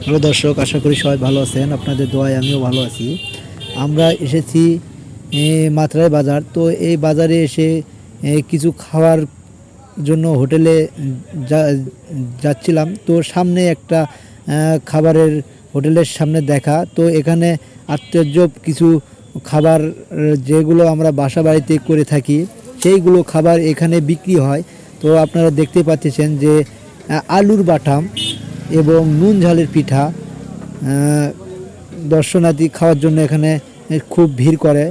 Hello দর্শক, আশা করি সবাই ভালো আছেন। আপনাদের দোয়ায় আমিও ভালো আছি। আমরা এসেছি মাত্রায় বাজার। তো এই বাজারে এসে কিছু খাওয়ার জন্য হোটেলে যাচ্ছিলাম। তো সামনে একটা খাবারের হোটেলের সামনে দেখা। তো এখানে আশ্চর্য কিছু খাবার যেগুলো আমরা বাসা বাড়িতে করে থাকি সেইগুলো খাবার এখানে বিক্রি হয়। তো আপনারা দেখতে পাচ্ছেন যে আলুর বাটাম এবং নুন ঝালের পিঠা দর্শনার্থী খাওয়ার জন্য এখানে খুব ভিড় করে।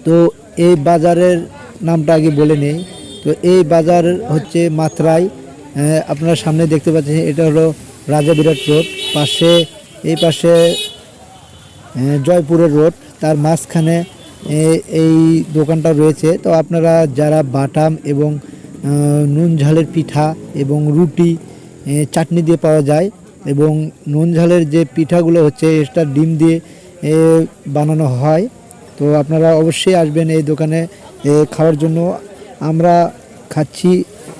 তো এই বাজারের নামটা আগে বলে নেই। তো এই বাজার হচ্ছে মাত্রায়। আপনারা সামনে দেখতে পাচ্ছেন এটা হলো রাজা বিরাট রোড। এই পাশে জয়পুরের রোড, তার মাঝখানে এই দোকানটা রয়েছে। তো আপনারা যারা বাটাম এবং নুন ঝালের পিঠা এবং রুটি চাটনি দিয়ে পাওয়া যায়, এবং নুন ঝালের যে পিঠাগুলো হচ্ছে এটা ডিম দিয়ে বানানো হয়। তো আপনারা অবশ্যই আসবেন এই দোকানে খাওয়ার জন্য। আমরা খাচ্ছি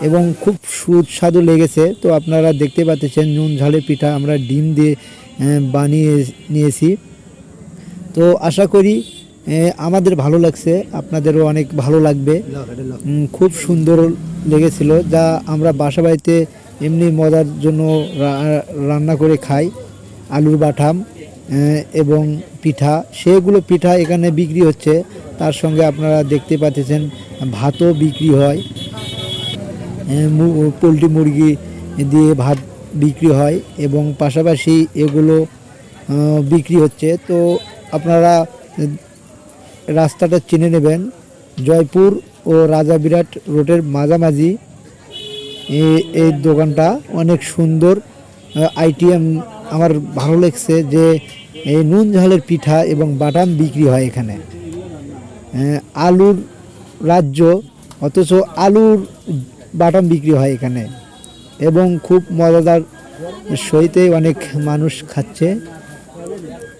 এবং খুব সুস্বাদু লেগেছে। তো আপনারা দেখতে পাচ্ছেন নুন ঝালের পিঠা আমরা ডিম দিয়ে বানিয়ে নিয়েছি। তো আশা করি আমাদের ভালো লাগছে, আপনাদেরও অনেক ভালো লাগবে। খুব সুন্দর লেগেছিল, যা আমরা বাসা বাড়িতে এমনি মজার জন্য রান্না করে খাই। আলুর বাটাম এবং পিঠা, সেগুলো পিঠা এখানে বিক্রি হচ্ছে। তার সঙ্গে আপনারা দেখতে পাচ্ছেন ভাতও বিক্রি হয়। পোলট্রি মুরগি দিয়ে ভাত বিক্রি হয় এবং পাশাপাশি এগুলো বিক্রি হচ্ছে। তো আপনারা রাস্তাটা চিনে নেবেন, জয়পুর ও রাজা বিরাট রোডের মাঝামাঝি এই দোকানটা। অনেক সুন্দর আইটেম আমার ভালো লাগছে যে এই নুন ঝালের পিঠা এবং বাটাম বিক্রি হয় এখানে। আলুর রাজ্য, অথচ আলুর বাটাম বিক্রি হয় এখানে এবং খুব মজাদার সহিতে অনেক মানুষ খাচ্ছে।